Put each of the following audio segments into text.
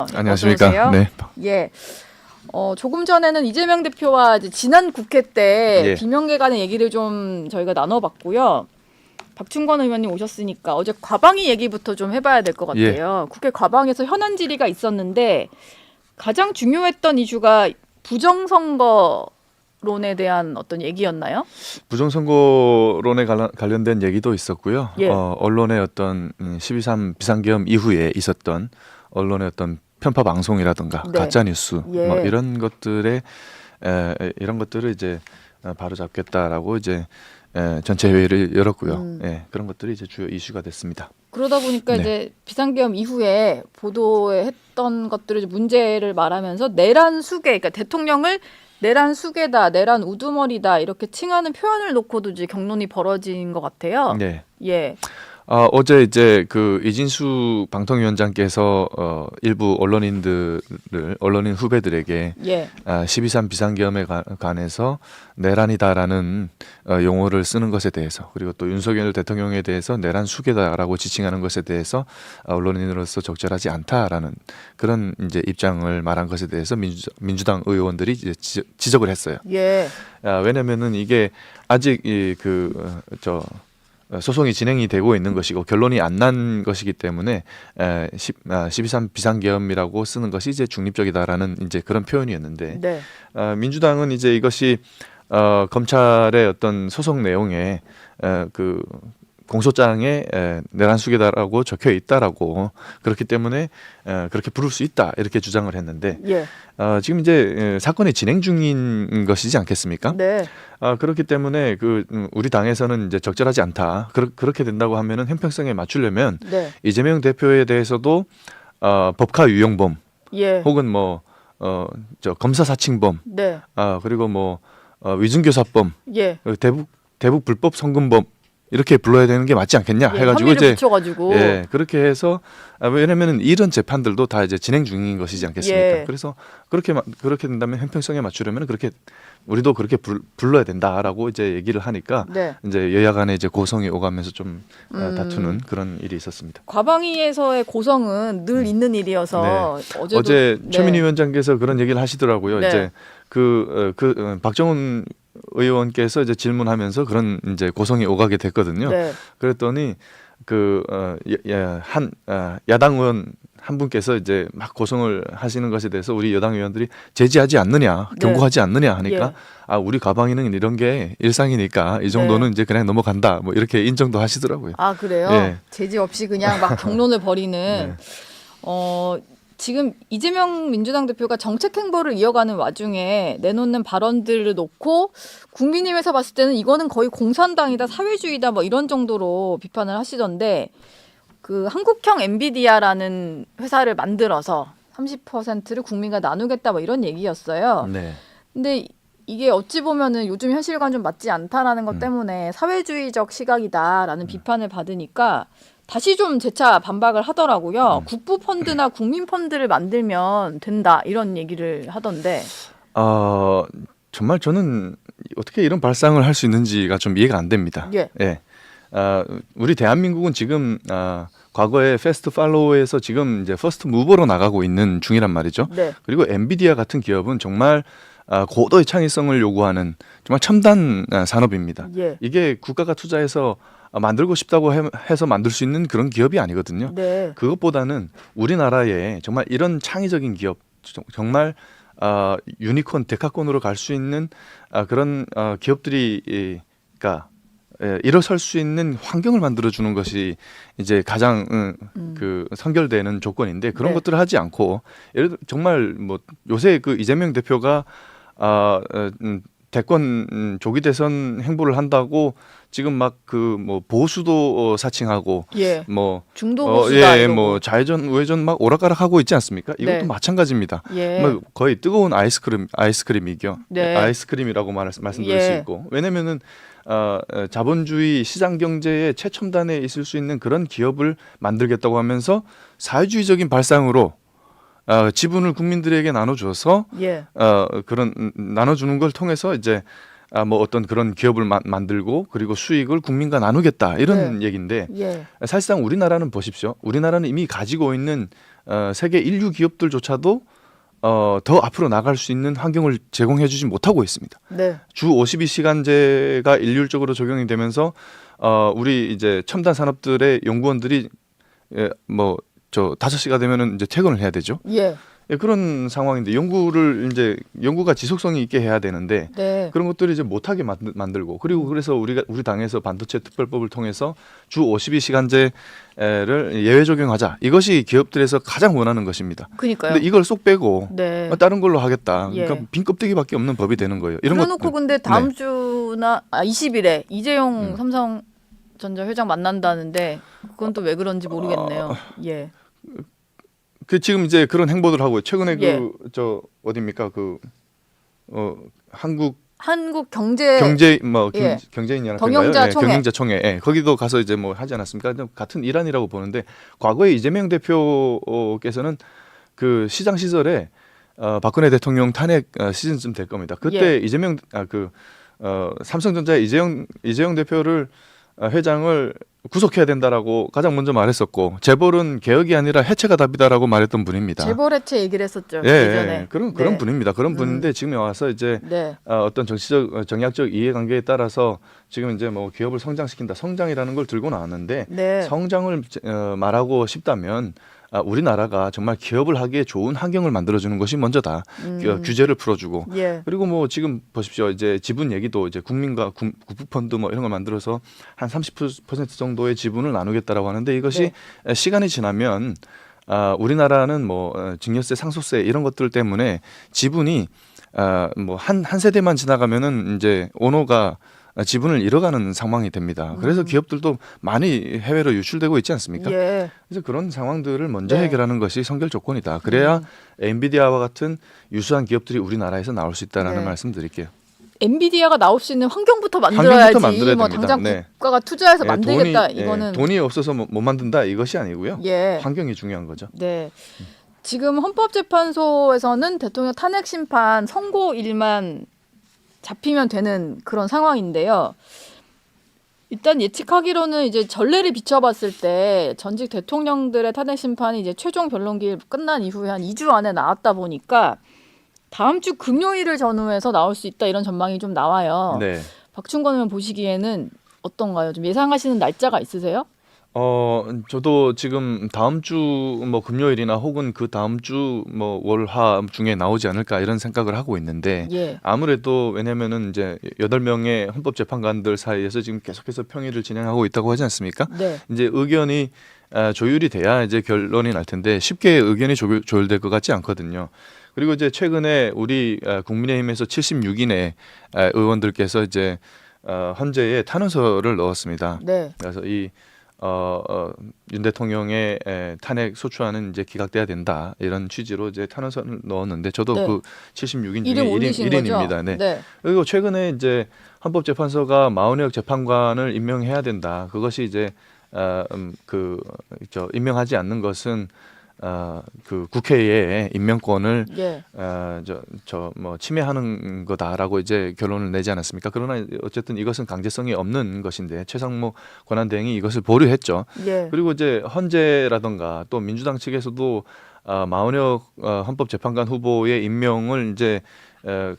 안녕하십니까. 어서 오세요. 네. 예. 조금 전에는 이재명 대표와 이제 지난 국회 때 예. 비명계간의 얘기를 좀 저희가 나눠봤고요. 박충건 의원님 오셨으니까 어제 과방위 얘기부터 좀 해봐야 될 것 같아요. 국회 과방에서 현안 질의가 있었는데 가장 중요했던 이슈가 부정선거론에 대한 어떤 얘기였나요? 부정선거론에 관련된 얘기도 있었고요. 예. 언론의 어떤 12.3 비상계엄 이후에 있었던 언론의 어떤 편파 방송이라든가 네. 가짜 뉴스 예. 뭐 이런 것들을 이제 바로 잡겠다라고 이제 전체 회의를 열었고요. 예, 그런 것들이 이제 주요 이슈가 됐습니다. 그러다 보니까 네. 이제 비상계엄 이후에 보도했던 것들을 문제를 말하면서 내란 수괴, 그러니까 대통령을 내란 수괴다, 내란 우두머리다 이렇게 칭하는 표현을 놓고도 이제 경론이 벌어진 것 같아요. 네. 예, 어제 이제 그 이진수 방통위원장께서 일부 언론인 후배들에게 예, 12.3 비상계엄에 관해서 내란이다라는 용어를 쓰는 것에 대해서, 그리고 또 윤석열 대통령에 대해서 내란 수괴다라고 지칭하는 것에 대해서 언론인으로서 적절하지 않다라는 그런 이제 입장을 말한 것에 대해서 민주당 의원들이 이제 지적을 했어요. 예, 왜냐면은 이게 아직 소송이 진행이 되고 있는 것이고 결론이 안 난 것이기 때문에 12.3 비상계엄이라고 쓰는 것이 이제 중립적이다라는 이제 그런 표현이었는데, 네, 민주당은 이제 이것이 검찰의 어떤 소송 내용에 그 공소장에 내란 수괴다라고 적혀 있다라고, 그렇기 때문에 그렇게 부를 수 있다 이렇게 주장을 했는데, 예, 지금 이제 사건이 진행 중인 것이지 않겠습니까? 네, 그렇기 때문에 우리 당에서는 이제 적절하지 않다. 그렇게 된다고 하면은 형평성에 맞추려면 네, 이재명 대표에 대해서도 법카 유용범 예, 혹은 검사 사칭범, 네, 그리고 위증교사범, 예. 대북 불법 송금범 이렇게 불러야 되는 게 맞지 않겠냐 예, 해가지고 혐의를 이제 붙여가지고 그렇게 해서 왜냐면은 이런 재판들도 다 이제 진행 중인 것이지 않겠습니까? 예. 그래서 그렇게 된다면 형평성에 맞추려면 그렇게 우리도 그렇게 불러야 된다라고 이제 얘기를 하니까 네. 이제 여야 간에 이제 고성이 오가면서 좀 다투는 그런 일이 있었습니다. 과방위에서의 고성은 늘 있는 일이어서 어제 네. 최민희 위원장께서 그런 얘기를 하시더라고요. 네. 이제 박정훈 의원께서 이제 질문하면서 그런 이제 고성이 오가게 됐거든요. 네. 그랬더니 야당 의원 한 분께서 이제 막 고성을 하시는 것에 대해서 우리 여당 의원들이 제지하지 않느냐, 네. 경고하지 않느냐 하니까 예. 우리 가방에는 이런 게 일상이니까 이 정도는 네. 이제 그냥 넘어간다. 뭐 이렇게 인정도 하시더라고요. 아, 그래요? 예. 제지 없이 그냥 막 경론을 벌이는 네. 지금 이재명 민주당 대표가 정책 행보를 이어가는 와중에 내놓는 발언들을 놓고 국민의힘에서 봤을 때는 이거는 거의 공산당이다, 사회주의다 뭐 이런 정도로 비판을 하시던데, 그 한국형 엔비디아라는 회사를 만들어서 30%를 국민과 나누겠다 뭐 이런 얘기였어요. 네. 근데 이게 어찌 보면은 요즘 현실과는 좀 맞지 않다라는 것 때문에 사회주의적 시각이다라는 비판을 받으니까 다시 좀 재차 반박을 하더라고요. 국부 펀드나 국민 펀드를 만들면 된다 이런 얘기를 하던데. 정말 저는 어떻게 이런 발상을 할 수 있는지가 좀 이해가 안 됩니다. 예. 우리 대한민국은 지금 과거에 패스트 팔로우에서 지금 이제 퍼스트 무버로 나가고 있는 중이란 말이죠. 네. 그리고 엔비디아 같은 기업은 정말 고도의 창의성을 요구하는 정말 첨단 산업입니다. 예. 이게 국가가 투자해서 만들고 싶다고 해서 만들 수 있는 그런 기업이 아니거든요. 네. 그것보다는 우리나라에 정말 이런 창의적인 기업, 정말 유니콘, 데카콘으로 갈 수 있는 그런 기업들이 일어설 수 있는 환경을 만들어주는 것이 이제 가장 그 선결되는 조건인데, 그런 네. 것들을 하지 않고 예를 들어 정말 요새 그 이재명 대표가 대권 조기 대선 행보를 한다고 지금 막 보수도 사칭하고 예. 뭐 중도 보수다 이러고. 뭐 좌회전 우회전 막 오락가락하고 있지 않습니까? 이것도 네. 마찬가지입니다. 예. 뭐 거의 뜨거운 아이스크림이죠. 네. 아이스크림이라고 말씀드릴 예. 수 있고, 왜냐면은 자본주의 시장 경제의 최첨단에 있을 수 있는 그런 기업을 만들겠다고 하면서 사회주의적인 발상으로 지분을 국민들에게 나눠줘서 예. 그런 나눠주는 걸 통해서 이제 어떤 그런 기업을 만들고 그리고 수익을 국민과 나누겠다 이런 얘기인데, 예. 사실상 우리나라는 보십시오. 우리나라는 이미 가지고 있는 세계 인류 기업들조차도 더 앞으로 나갈 수 있는 환경을 제공해주지 못하고 있습니다. 네. 주 52시간제가 일률적으로 적용이 되면서 우리 이제 첨단 산업들의 연구원들이 저 5시가 되면은 이제 퇴근을 해야 되죠. 예. 예, 그런 상황인데 연구가 지속성이 있게 해야 되는데 네. 그런 것들을 이제 못하게 만들고 그리고 그래서 우리 당에서 반도체 특별법을 통해서 주 52시간제를 예외 적용하자. 이것이 기업들에서 가장 원하는 것입니다. 그러니까요. 근데 이걸 쏙 빼고 네. 다른 걸로 하겠다. 예. 그러니까 빈 껍데기밖에 없는 법이 되는 거예요. 이런 그래놓고 근데 다음 네. 주나 20일에 이재용 삼성전자 회장 만난다는데 그건 또 왜 그런지 모르겠네요. 예. 그 지금 이제 그런 행보들 하고 최근에 예. 저 어디입니까 한국 경제 예. 경제인연합회인가요? 경영자총회. 경영자총회. 예, 거기도 가서 이제 뭐 하지 않았습니까? 같은 일환이라고 보는데 과거에 이재명 대표께서는 그 시장 시절에 박근혜 대통령 탄핵 시즌쯤 될 겁니다. 그때 예. 이재명 삼성전자의 이재용 대표를 회장을 구속해야 된다라고 가장 먼저 말했었고 재벌은 개혁이 아니라 해체가 답이다라고 말했던 분입니다. 재벌 해체 얘기를 했었죠. 예, 예전에. 그런 네. 분입니다. 그런 분인데 지금 와서 이제 네. 어떤 정치적 정략적 이해관계에 따라서 지금 이제 뭐 기업을 성장시킨다, 성장이라는 걸 들고 나왔는데 네. 성장을 말하고 싶다면 우리나라가 정말 기업을 하기에 좋은 환경을 만들어주는 것이 먼저다. 규제를 풀어주고 예. 그리고 뭐 지금 보십시오. 이제 지분 얘기도 이제 국민과 국부펀드 뭐 이런 걸 만들어서 한 30% 정도의 지분을 나누겠다라고 하는데 이것이 시간이 지나면 우리나라는 뭐 증여세, 상속세 이런 것들 때문에 지분이 뭐 한 세대만 지나가면은 이제 오너가 지분을 잃어가는 상황이 됩니다. 그래서 기업들도 많이 해외로 유출되고 있지 않습니까? 예. 그래서 그런 상황들을 먼저 네. 해결하는 것이 선결 조건이다. 그래야 엔비디아와 같은 유수한 기업들이 우리나라에서 나올 수 있다라는 네. 말씀드릴게요. 엔비디아가 나올 수 있는 환경부터 만들어야지. 만들어야 뭐 됩니다. 당장 네. 국가가 투자해서 예, 만들겠다. 이거는 돈이 없어서 못 만든다 이것이 아니고요. 예. 환경이 중요한 거죠. 네. 지금 헌법재판소에서는 대통령 탄핵 심판 선고일만 잡히면 되는 그런 상황인데요. 일단 예측하기로는 이제 전례를 비춰봤을 때 전직 대통령들의 탄핵 심판이 이제 최종 변론기일 끝난 이후에 한 2주 안에 나왔다 보니까 다음 주 금요일을 전후해서 나올 수 있다 이런 전망이 좀 나와요. 네. 박충건 의원 보시기에는 어떤가요? 좀 예상하시는 날짜가 있으세요? 저도 지금 다음 주 뭐 금요일이나 혹은 그 다음 주 뭐 월화 중에 나오지 않을까 이런 생각을 하고 있는데 예. 아무래도 왜냐면은 이제 8명의 헌법재판관들 사이에서 지금 계속해서 평의를 진행하고 있다고 하지 않습니까? 네. 이제 의견이 조율이 돼야 이제 결론이 날 텐데 쉽게 의견이 조율될 것 같지 않거든요. 그리고 이제 최근에 우리 국민의힘에서 76인의 의원들께서 이제 헌재에 탄원서를 넣었습니다. 네. 그래서 윤 대통령의 탄핵 소추안은 이제 기각돼야 된다 이런 취지로 이제 탄원서를 넣었는데 저도 네. 그 76인 중에 이름 올리신 1인입니다. 거죠? 네. 네. 그리고 최근에 이제 헌법재판소가 마흔여역 재판관을 임명해야 된다. 그것이 이제 임명하지 않는 것은 그 국회의 임명권을 예. 뭐 침해하는 거다라고 이제 결론을 내지 않았습니까? 그러나 어쨌든 이것은 강제성이 없는 것인데 최상무 권한대행이 이것을 보류했죠. 예. 그리고 이제 헌재라든가 또 민주당 측에서도 마흔여역 헌법재판관 후보의 임명을 이제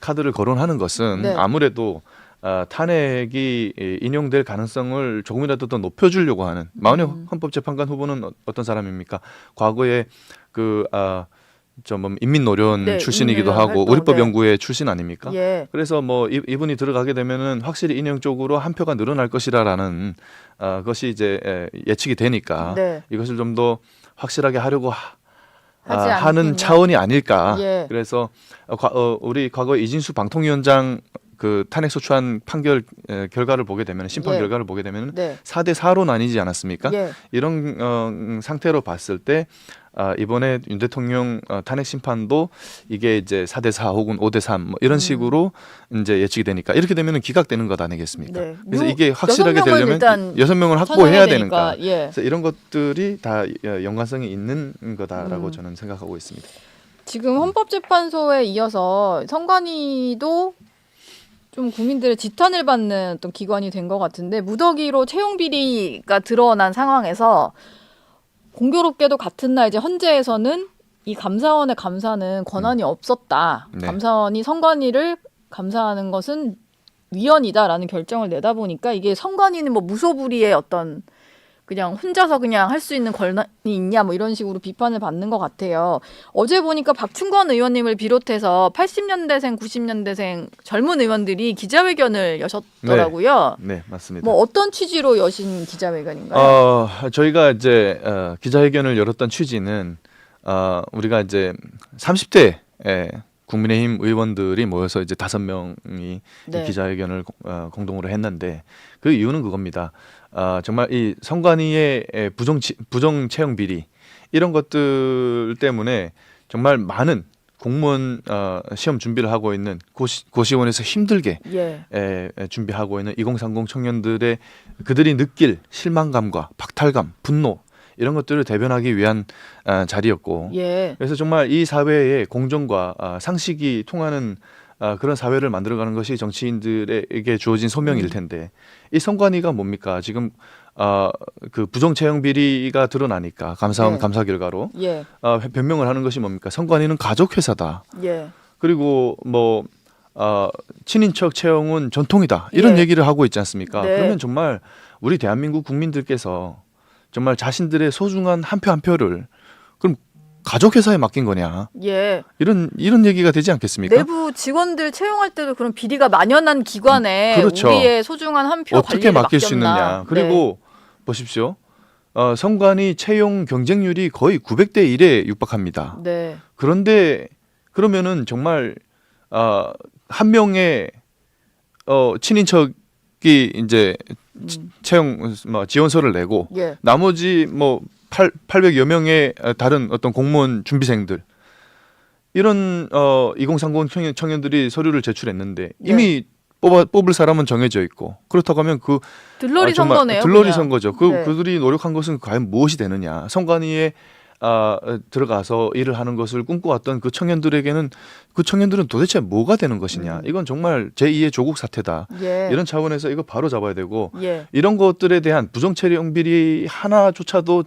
카드를 거론하는 것은 네. 아무래도 탄핵이 인용될 가능성을 조금이라도 더 높여주려고 하는 마흔여역 헌법재판관 후보는 어떤 사람입니까? 과거에 인민노련 네, 출신이기도 인민노련 하고 활동, 우리법연구회 출신 아닙니까? 예. 그래서 뭐 이분이 들어가게 되면은 확실히 인용적으로 한 표가 늘어날 것이라는 것이 이제 예측이 되니까 네. 이것을 좀 더 확실하게 하려고 하지 하는 않겠냐. 차원이 아닐까. 예. 그래서 우리 과거 이진수 방통위원장 그 탄핵 소추안 판결 결과를 보게 되면 심판 예. 결과를 보게 되면 네. 4대 4로 나뉘지 않았습니까? 예. 이런 상태로 봤을 때 이번에 윤 대통령 탄핵 심판도 이게 이제 4대 4 혹은 5대 3 뭐 이런 식으로 이제 예측이 되니까 이렇게 되면은 기각되는 것 아니겠습니까? 네. 그래서 이게 확실하게 6명을 되려면 일단 6명을 확보해야 되니까. 예. 그래서 이런 것들이 다 연관성이 있는 거다라고 저는 생각하고 있습니다. 지금 헌법재판소에 이어서 선관위도 좀 국민들의 지탄을 받는 어떤 기관이 된 것 같은데 무더기로 채용 비리가 드러난 상황에서 공교롭게도 같은 날 이제 헌재에서는 이 감사원의 감사는 권한이 없었다. 네. 감사원이 선관위를 감사하는 것은 위헌이다라는 결정을 내다 보니까 이게 선관위는 뭐 무소불위의 어떤 그냥 혼자서 그냥 할 수 있는 권한이 있냐 뭐 이런 식으로 비판을 받는 것 같아요. 어제 보니까 박충건 의원님을 비롯해서 80년대생, 90년대생 젊은 의원들이 기자회견을 여셨더라고요. 네, 맞습니다. 뭐 어떤 취지로 여신 기자회견인가요? 저희가 이제 기자회견을 열었던 취지는 우리가 이제 30대 국민의힘 의원들이 모여서 이제 5명이 네. 기자회견을 공동으로 했는데 그 이유는 그겁니다. 정말 이 선관위의 부정 채용 비리 이런 것들 때문에 정말 많은 공무원 시험 준비를 하고 있는 고시원에서 힘들게 예. 준비하고 있는 2030 청년들의 그들이 느낄 실망감과 박탈감, 분노 이런 것들을 대변하기 위한 자리였고 예. 그래서 정말 이 사회의 공정과 상식이 통하는 그런 사회를 만들어가는 것이 정치인들에게 주어진 소명일 텐데 이 선관위가 뭡니까? 지금 그 부정 채용 비리가 드러나니까 감사원 네. 감사 결과로 예. 변명을 하는 것이 뭡니까? 선관위는 가족 회사다. 예. 그리고 뭐 친인척 채용은 전통이다. 이런 예. 얘기를 하고 있지 않습니까? 네. 그러면 정말 우리 대한민국 국민들께서 정말 자신들의 소중한 한 표 한 표를 그럼 가족 회사에 맡긴 거냐? 예. 이런 얘기가 되지 않겠습니까? 내부 직원들 채용할 때도 그런 비리가 만연한 기관에 그렇죠. 우리의 소중한 한 표 어떻게 관리를 맡길 수 맡겼나. 있느냐? 그리고 보십시오. 선관위 채용 경쟁률이 거의 900대 1에 육박합니다. 네. 그런데 그러면은 정말 한 명의 친인척이 이제 채용 지원서를 내고 예. 나머지 뭐 800여 명의 다른 어떤 공무원 준비생들 이런 2030 청년들이 서류를 제출했는데 이미 뽑을 사람은 정해져 있고 그렇다고 하면 그 들러리 정말 선거네요. 들러리 그냥. 선거죠. 네. 그들이 노력한 것은 과연 무엇이 되느냐? 선관위에 들어가서 일을 하는 것을 꿈꿔왔던 그 청년들에게는 그 청년들은 도대체 뭐가 되는 것이냐? 이건 정말 제2의 조국 사태다. 예. 이런 차원에서 이거 바로 잡아야 되고 예. 이런 것들에 대한 부정 채용 비리 하나조차도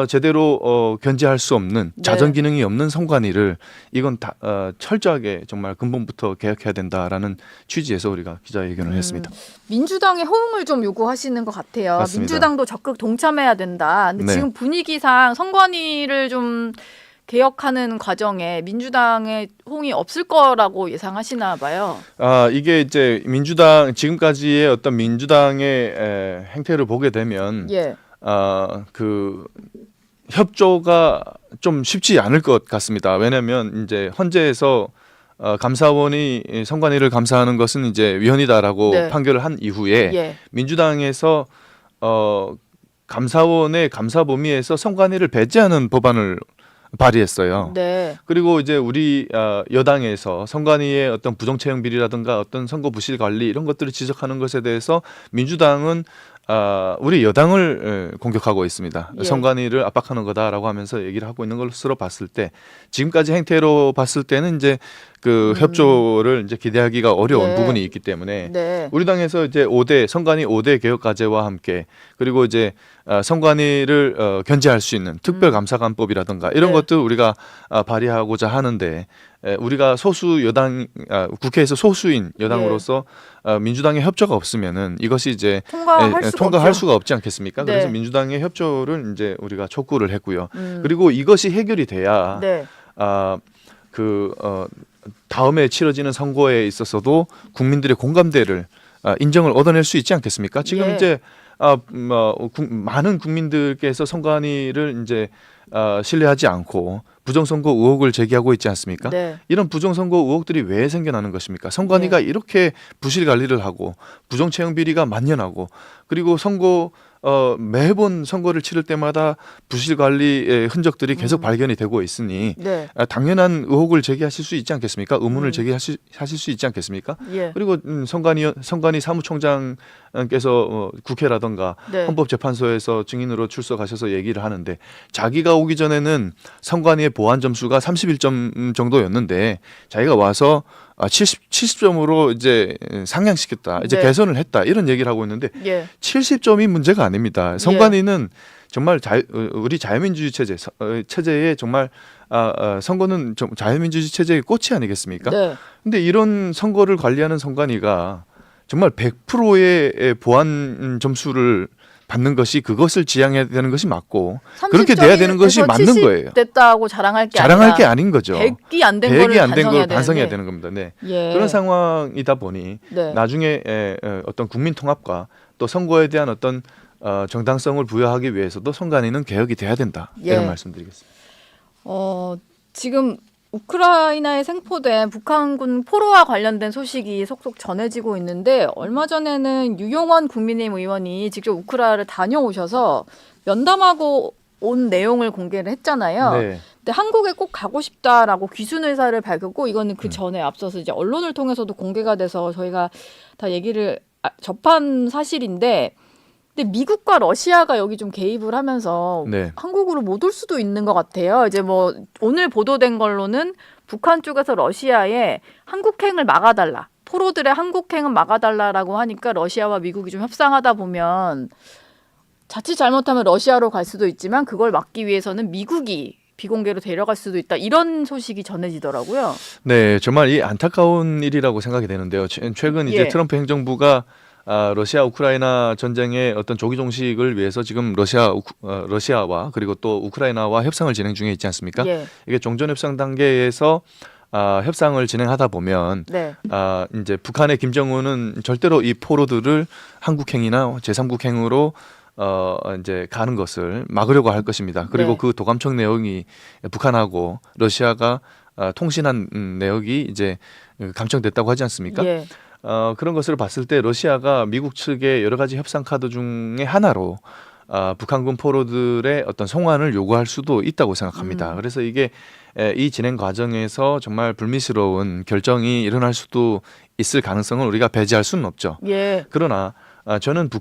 제대로 견제할 수 없는 네. 자정 기능이 없는 선관위를 이건 다 철저하게 정말 근본부터 개혁해야 된다라는 취지에서 우리가 기자회견을 했습니다. 민주당의 호응을 좀 요구하시는 것 같아요. 맞습니다. 민주당도 적극 동참해야 된다. 근데 네. 지금 분위기상 선관위를 좀 개혁하는 과정에 민주당의 호응이 없을 거라고 예상하시나 봐요. 이게 이제 민주당 지금까지의 어떤 민주당의 행태를 보게 되면 예. 그 협조가 좀 쉽지 않을 것 같습니다. 왜냐하면 이제 헌재에서 감사원이 선관위를 감사하는 것은 이제 위헌이다라고 네. 판결을 한 이후에 예. 민주당에서 감사원의 감사 범위에서 선관위를 배제하는 법안을 발의했어요. 네. 그리고 이제 우리 여당에서 선관위의 어떤 부정 채용 비리라든가 어떤 선거 부실 관리 이런 것들을 지적하는 것에 대해서 민주당은 우리 여당을 공격하고 있습니다. 예. 선관위를 압박하는 거다라고 하면서 얘기를 하고 있는 것으로 봤을 때 지금까지 행태로 봤을 때는 이제 그 협조를 이제 기대하기가 어려운 네. 부분이 있기 때문에 네. 우리 당에서 이제 선관위 5대 개혁 과제와 함께 그리고 이제 선관위를 견제할 수 있는 특별감사관법이라든가 이런 네. 것들 우리가 발의하고자 하는데 우리가 소수 여당 국회에서 소수인 여당으로서 민주당의 협조가 없으면은 이것이 이제 통과할 없죠. 수가 없지 않겠습니까? 네. 그래서 민주당의 협조를 이제 우리가 촉구를 했고요. 음. 그리고 이것이 해결이 돼야 네. 다음에 치러지는 선거에 있어서도 국민들의 공감대를 인정을 얻어낼 수 있지 않겠습니까? 지금 예. 이제 많은 국민들께서 선관위를 이제 신뢰하지 않고 부정선거 의혹을 제기하고 있지 않습니까? 네. 이런 부정선거 의혹들이 왜 생겨나는 것입니까? 선관위가 이렇게 부실 관리를 하고 부정채용 비리가 만연하고 그리고 매번 선거를 치를 때마다 부실 관리의 흔적들이 계속 발견이 되고 있으니 네. 당연한 의혹을 제기하실 수 있지 않겠습니까? 의문을 제기하실 수 있지 않겠습니까? 예. 그리고 선관위 사무총장 대통령께서 국회라던가 네. 헌법재판소에서 증인으로 출석하셔서 얘기를 하는데 자기가 오기 전에는 선관위의 보안 점수가 31점 정도였는데 자기가 와서 70점으로 이제 상향시켰다. 이제 네. 개선을 했다. 이런 얘기를 하고 있는데 예. 70점이 문제가 아닙니다. 선관위는 정말 우리 자유민주주의 체제에 정말 선거는 자유민주주의 체제의 꽃이 아니겠습니까? 네. 근데 이런 선거를 관리하는 선관위가 정말 100%의 보안 점수를 받는 것이 그것을 지향해야 되는 것이 맞고 그렇게 돼야 되는 것이 맞는 거예요. 됐다고 자랑할 게 자랑할 게 아닌 거죠. 100이 안 된 100이 거를 안 된 걸 반성해야 반성해야 되는데. 되는 겁니다. 네. 예. 그런 상황이다 보니 네. 나중에 어떤 국민 통합과 또 선거에 대한 어떤 정당성을 부여하기 위해서도 선관위는 개혁이 돼야 된다. 예. 이런 말씀드리겠습니다. 지금 우크라이나에 생포된 북한군 포로와 관련된 소식이 속속 전해지고 있는데 얼마 전에는 유용원 국민의힘 의원이 직접 우크라이나를 다녀오셔서 면담하고 온 내용을 공개를 했잖아요. 네. 근데 한국에 꼭 가고 싶다라고 귀순 의사를 밝혔고 이거는 그 전에 앞서서 이제 언론을 통해서도 공개가 돼서 저희가 다 얘기를 접한 사실인데 근데 미국과 러시아가 여기 좀 개입을 하면서 네. 한국으로 못 올 수도 있는 것 같아요. 이제 뭐 오늘 보도된 걸로는 북한 쪽에서 러시아에 한국행을 막아달라. 포로들의 한국행은 막아달라라고 하니까 러시아와 미국이 좀 협상하다 보면 자칫 잘못하면 러시아로 갈 수도 있지만 그걸 막기 위해서는 미국이 비공개로 데려갈 수도 있다. 이런 소식이 전해지더라고요. 네, 정말 이 안타까운 일이라고 생각이 되는데요. 최근 이제 예. 트럼프 행정부가 러시아 우크라이나 전쟁의 어떤 조기 종식을 위해서 지금 러시아와 그리고 또 우크라이나와 협상을 진행 중에 있지 않습니까? 예. 이게 종전 협상 단계에서 협상을 진행하다 보면 네. 이제 북한의 김정은은 절대로 이 포로들을 한국행이나 제3국행으로 이제 가는 것을 막으려고 할 것입니다. 그리고 네. 그 도감청 내용이 북한하고 러시아가 통신한 내역이 이제 감청됐다고 하지 않습니까? 예. 그런 것을 봤을 때 러시아가 미국 측의 여러 가지 협상 카드 중에 하나로 북한군 포로들의 어떤 송환을 요구할 수도 있다고 생각합니다. 그래서 이게 이 진행 과정에서 정말 불미스러운 결정이 일어날 수도 있을 가능성을 우리가 배제할 수는 없죠. 예. 그러나 저는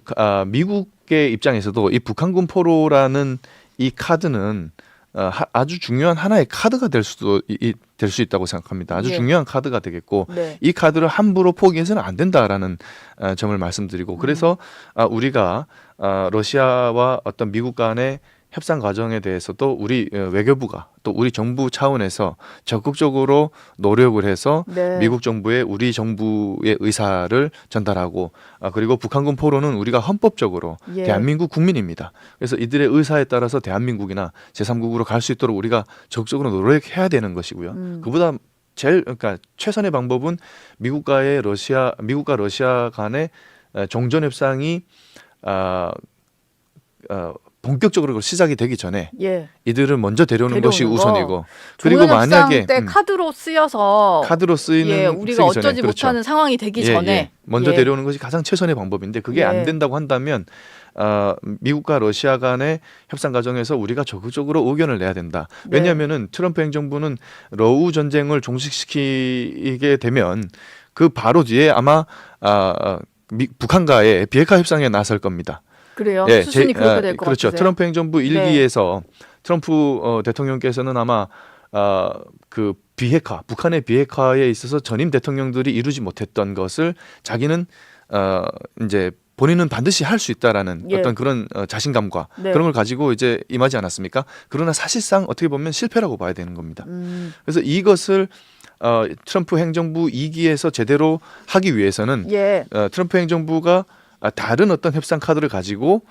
미국의 입장에서도 이 북한군 포로라는 이 카드는 아주 중요한 하나의 카드가 될 수 있다고 생각합니다. 아주 예. 중요한 카드가 되겠고 네. 이 카드를 함부로 포기해서는 안 된다라는 점을 말씀드리고 그래서 우리가 러시아와 어떤 미국 간의 협상 과정에 대해서도 우리 외교부가 또 우리 정부 차원에서 적극적으로 노력을 해서 네. 미국 정부에 우리 정부의 의사를 전달하고 그리고 북한군 포로는 우리가 헌법적으로 예. 대한민국 국민입니다. 그래서 이들의 의사에 따라서 대한민국이나 제3국으로 갈 수 있도록 우리가 적극적으로 노력해야 되는 것이고요. 그보다 그러니까 최선의 방법은 미국과 러시아 간의 종전 협상이 본격적으로 시작이 되기 전에 예. 이들을 먼저 데려오는 것이 데려오는 우선이고 그리고 만약에 때 카드로 쓰여서 카드로 쓰이는 예, 우리가 쓰기 전에, 어쩌지 그렇죠. 못하는 상황이 되기 예, 전에 예. 먼저 예. 데려오는 것이 가장 최선의 방법인데 그게 예. 안 된다고 한다면 미국과 러시아 간의 협상 과정에서 우리가 적극적으로 의견을 내야 된다. 네. 왜냐하면은 트럼프 행정부는 러우 전쟁을 종식시키게 되면 그 바로 뒤에 아마 북한과의 비핵화 협상에 나설 겁니다. 그래요. 예, 수순이 그렇게 될 것 그렇죠. 같으세요? 트럼프 행정부 일기에서 트럼프 대통령께서는 아마 그 북한의 비핵화에 있어서 전임 대통령들이 이루지 못했던 것을 자기는 이제 본인은 반드시 할 수 있다라는 예. 어떤 그런 자신감과 네. 그런 걸 가지고 이제 임하지 않았습니까? 그러나 사실상 어떻게 보면 실패라고 봐야 되는 겁니다. 그래서 이것을 트럼프 행정부 2기에서 제대로 하기 위해서는 예. 트럼프 행정부가 다른 어떤 협상 카드를 가지고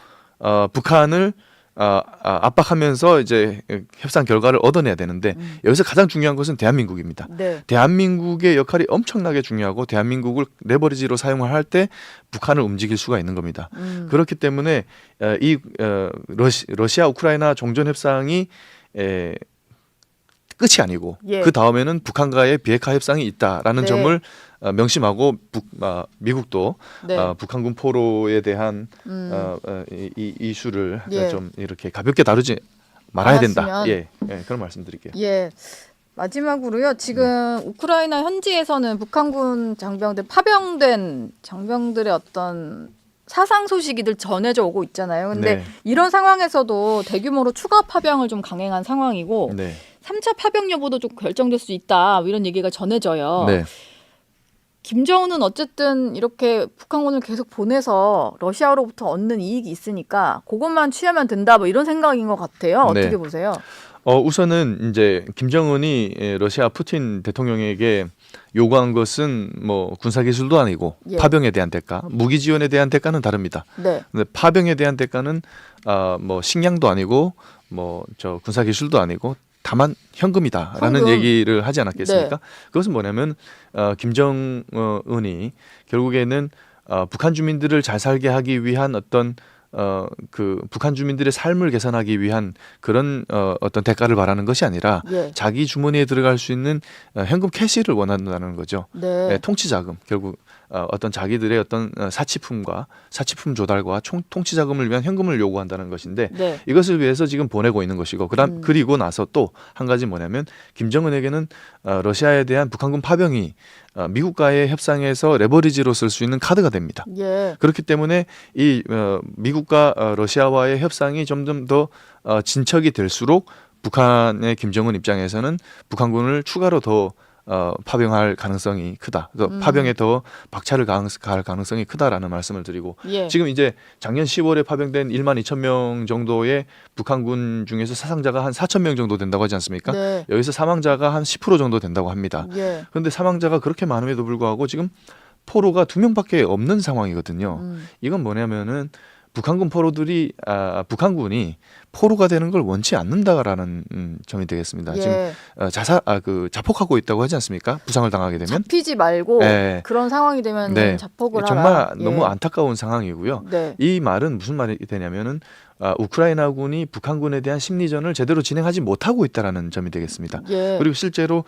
북한을 압박하면서 이제 협상 결과를 얻어내야 되는데 여기서 가장 중요한 것은 대한민국입니다. 네. 대한민국의 역할이 엄청나게 중요하고 대한민국을 레버리지로 사용을 할 때 북한을 움직일 수가 있는 겁니다. 그렇기 때문에 이 러시아 우크라이나 종전 협상이 끝이 아니고 예. 그 다음에는 북한과의 비핵화 협상이 있다라는 네. 점을 명심하고 미국도 네. 북한군 포로에 대한 이 이슈를 예. 좀 이렇게 가볍게 다루지 말아야 된다. 않았으면. 예, 그런 말씀드릴게요. 예. 마지막으로요. 지금 우크라이나 현지에서는 북한군 장병들 파병된 장병들의 어떤 사상 소식이들 전해져 오고 있잖아요. 근데 네. 이런 상황에서도 대규모로 추가 파병을 좀 강행한 상황이고 네. 3차 파병 여부도 좀 결정될 수 있다. 이런 얘기가 전해져요. 네. 김정은은 어쨌든 이렇게 북한군을 계속 보내서 러시아로부터 얻는 이익이 있으니까 그것만 취하면 된다. 뭐 이런 생각인 것 같아요. 어떻게 네. 보세요? 우선은 이제 김정은이 러시아 푸틴 대통령에게 요구한 것은 뭐 군사 기술도 아니고 예. 파병에 대한 대가, 무기 지원에 대한 대가는 다릅니다. 네. 근데 파병에 대한 대가는 뭐 식량도 아니고 뭐 저 군사 기술도 아니고 다만 현금이다라는 현금. 얘기를 하지 않았겠습니까? 네. 그것은 뭐냐면 김정은이 결국에는 북한 주민들을 잘 살게 하기 위한 어떤 그 북한 주민들의 삶을 개선하기 위한 그런 어떤 대가를 바라는 것이 아니라 예. 자기 주머니에 들어갈 수 있는 현금 캐시를 원한다는 거죠. 네. 통치 자금 결국 어떤 자기들의 어떤 사치품과 사치품 조달과 통치 자금을 위한 현금을 요구한다는 것인데 네. 이것을 위해서 지금 보내고 있는 것이고 그리고 나서 또 한 가지 뭐냐면 김정은에게는 러시아에 대한 북한군 파병이 미국과의 협상에서 레버리지로 쓸 수 있는 카드가 됩니다. 예. 그렇기 때문에 이 미국과 러시아와의 협상이 점점 더 진척이 될수록 북한의 김정은 입장에서는 북한군을 추가로 더 파병할 가능성이 크다. 파병에 더 박차를 가할 가능성이 크다라는 말씀을 드리고 예. 지금 이제 작년 10월에 파병된 1만 2천 명 정도의 북한군 중에서 사상자가 한 4천 명 정도 된다고 하지 않습니까? 네. 여기서 사망자가 한 10% 정도 된다고 합니다. 예. 그런데 사망자가 그렇게 많음에도 불구하고 지금 포로가 2명밖에 없는 상황이거든요. 이건 뭐냐면은 북한군 포로들이 북한군이 포로가 되는 걸 원치 않는다라는 점이 되겠습니다. 예. 지금 자폭하고 있다고 하지 않습니까? 부상을 당하게 되면 잡히지 말고 네. 그런 상황이 되면 네. 자폭을 정말 하라. 예. 너무 안타까운 상황이고요. 네. 이 말은 무슨 말이 되냐면은 우크라이나군이 북한군에 대한 심리전을 제대로 진행하지 못하고 있다라는 점이 되겠습니다. 예. 그리고 실제로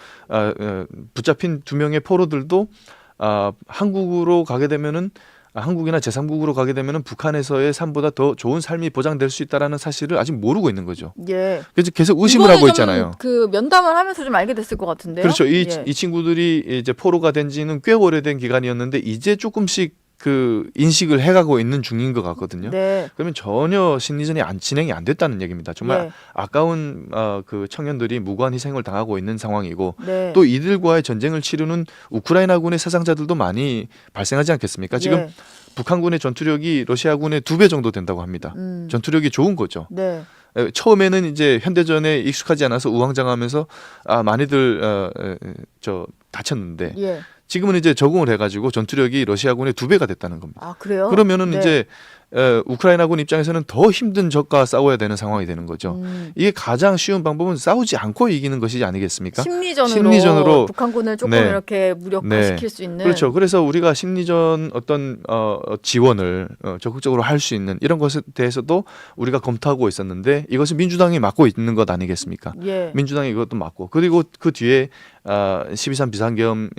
붙잡힌 2명의 포로들도 한국으로 가게 되면은 한국이나 제3국으로 가게 되면은 북한에서의 삶보다 더 좋은 삶이 보장될 수 있다라는 사실을 아직 모르고 있는 거죠. 예. 그래서 계속 의심을 이거는 하고 좀 있잖아요. 그 면담을 하면서 좀 알게 됐을 것 같은데요. 그렇죠. 예. 이 친구들이 이제 포로가 된 지는 꽤 오래된 기간이었는데 이제 조금씩 그 인식을 해가고 있는 중인 것 같거든요. 네. 그러면 전혀 심리전이 진행이 안 됐다는 얘기입니다. 정말 예. 아까운 그 청년들이 무고한 희생을 당하고 있는 상황이고 네. 또 이들과의 전쟁을 치르는 우크라이나군의 사상자들도 많이 발생하지 않겠습니까? 지금 예. 북한군의 전투력이 러시아군의 2배 정도 된다고 합니다. 전투력이 좋은 거죠. 네. 처음에는 이제 현대전에 익숙하지 않아서 우왕좌왕하면서 많이들 다쳤는데 예. 지금은 이제 적응을 해가지고 전투력이 러시아군의 2배가 됐다는 겁니다. 아, 그래요? 그러면은 네. 이제 우크라이나군 입장에서는 더 힘든 적과 싸워야 되는 상황이 되는 거죠. 이게 가장 쉬운 방법은 싸우지 않고 이기는 것이지 아니겠습니까? 심리전으로 북한군을 조금 네. 이렇게 무력화시킬 수 있는. 그렇죠. 그래서 우리가 심리전 어떤 지원을 적극적으로 할 수 있는 이런 것에 대해서도 우리가 검토하고 있었는데 이것을 민주당이 맡고 있는 것 아니겠습니까? 예. 민주당이 이것도 맡고 그리고 그 뒤에 12.3 비상계엄이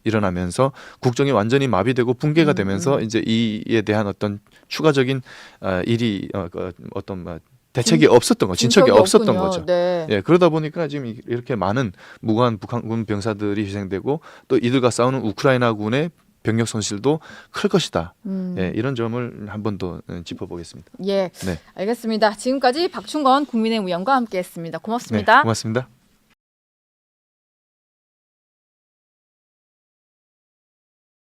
일어나면서 국정이 완전히 마비되고 붕괴가 되면서 이제 이에 대한 어떤 추가적인 일이 어떤 대책이 없었던 거, 진척이 없었던 없군요. 거죠. 네. 예, 그러다 보니까 지금 이렇게 많은 무고한 북한군 병사들이 희생되고 또 이들과 싸우는 우크라이나군의 병력 손실도 클 것이다. 예, 이런 점을 한 번 더 짚어보겠습니다. 예. 네. 알겠습니다. 지금까지 박충건 국민의힘 의원과 함께했습니다. 네, 고맙습니다. 고맙습니다.